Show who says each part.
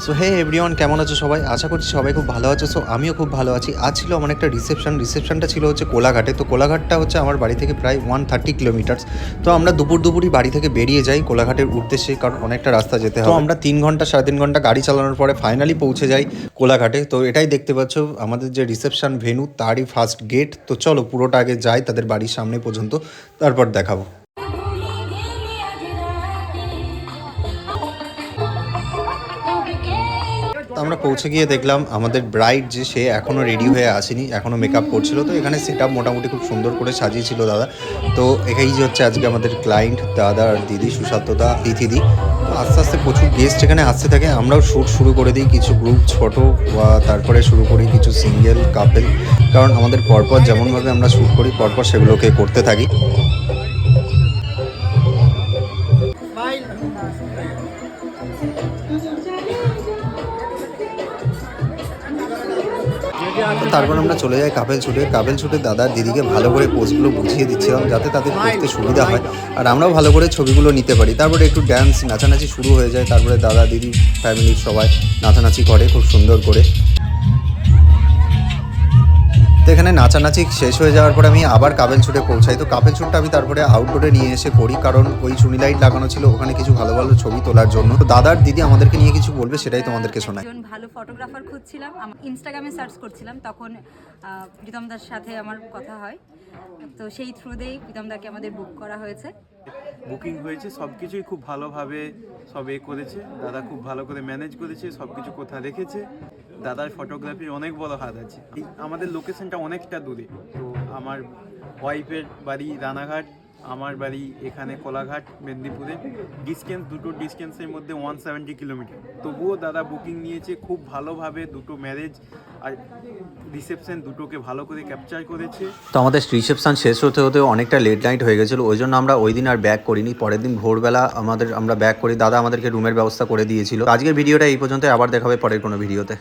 Speaker 1: So hey everyone, কেমন আছো সবাই? আশা করছি সবাই খুব ভালো আছো। সো আমিও খুব ভালো আছি। আজ ছিল আমার একটা রিসেপশনটা ছিল হচ্ছে কোলাঘাটে। তো কোলাঘাটটা হচ্ছে আমার বাড়ি থেকে প্রায় 130 কিলোমিটার্স। তো আমরা দুপুরই বাড়ি থেকে বেরিয়ে যাই কোলাঘাটের উদ্দেশ্যে, কারণ অনেকটা রাস্তা যেতে হবে। তো আমরা 3 ঘন্টা 3.5 ঘন্টা গাড়ি চালানোর পরে ফাইনালি পৌঁছে যাই কোলাঘাটে। তো এটাই দেখতে পাচ্ছ আমাদের যে রিসেপশন ভেন্যু, তারই ফার্স্ট গেট। তো চলো পুরোটা আগে যাই তাদের বাড়ির সামনে পর্যন্ত, তারপর দেখাবো। তো আমরা পৌঁছে গিয়ে দেখলাম আমাদের ব্রাইড যে সে এখনও রেডি হয়ে আসেনি, এখনও মেকআপ করছিল। তো এখানে সেট আপ মোটামুটি খুব সুন্দর করে সাজিয়েছিল দাদা। তো এই যে হচ্ছে আজকে আমাদের ক্লায়েন্ট দাদা আর দিদি, সুশান্তদা, তিথিদি। তো আস্তে আস্তে প্রচুর গেস্ট এখানে আসতে থাকে। আমরাও শ্যুট শুরু করে দিই, কিছু গ্রুপ ছোটো, তারপরে শুরু করি কিছু সিঙ্গেল কাপেল, কারণ আমাদের পরপর যেমনভাবে আমরা শ্যুট করি পরপর সেগুলোকে করতে থাকি। তো তারপর আমরা চলে যাই কাপেল শুটে দাদার দিদিকে ভালো করে পোজগুলো বুঝিয়ে দিচ্ছিলাম, যাতে তাদের করতে সুবিধা হয় আর আমরাও ভালো করে ছবিগুলো নিতে পারি। তারপরে একটু ড্যান্স নাচানাচি শুরু হয়ে যায়। তারপরে দাদা দিদি ফ্যামিলির সবাই নাচানাচি করে খুব সুন্দর করে। তো এখানে নাচানাচি শেষ হয়ে যাওয়ার পরে আমি আবার কাপেল শুটে পৌঁছাই। তো কাপেল শুটটা আমি তারপরে আউটডোরে নিয়ে এসে করি, কারণ ওই চুনি লাইট লাগানো ছিল ওখানে কিছু ভালো ভালো ছবি তোলার জন্য। তো দাদার দিদি আমাদেরকে নিয়ে কিছু বলবে, সেটাই তোমাদেরকে শোনাই।
Speaker 2: একজন ভালো ফটোগ্রাফার খুঁজছিলাম, ইনস্টাগ্রামে সার্চ করছিলাম, তখন প্রীতমদার সাথে আমার কথা হয়। তো সেই থ্রুতেই প্রীতমদাকে আমাদের বুক করা হয়েছে।
Speaker 3: বুকিং হয়েছে, সব কিছুই খুব ভালোভাবে সব করেছে দাদা, খুব ভালো করে ম্যানেজ করেছে, সব কিছু কোথা রেখেছে। দাদার ফটোগ্রাফির অনেক বড় হাত আছে। আমাদের লোকেশনটা অনেকটা দূরে। তো আমার ওয়াইফের বাড়ি রানাঘাট, আমার বাড়ি এখানে কোলাঘাট মেদিনীপুরে। দুটো ডিস্টেন্সের মধ্যে 170 কিলোমিটার। তবুও দাদা বুকিং নিয়েছে খুব ভালোভাবে, দুটো ম্যারেজ আর রিসেপশন দুটোকে ভালো করে ক্যাপচার করেছে।
Speaker 1: তো আমাদের রিসেপশন শেষ হতে হতে অনেকটা লেট নাইট হয়ে গেছিলো, ওই জন্য আমরা ওই দিন আর ব্যাক করিনি। পরের দিন ভোরবেলা আমরা ব্যাক করি, দাদা আমাদেরকে রুমের ব্যবস্থা করে দিয়েছিল। আজকের ভিডিওটা এই পর্যন্ত, আবার দেখাবে পরের কোনো ভিডিওতে।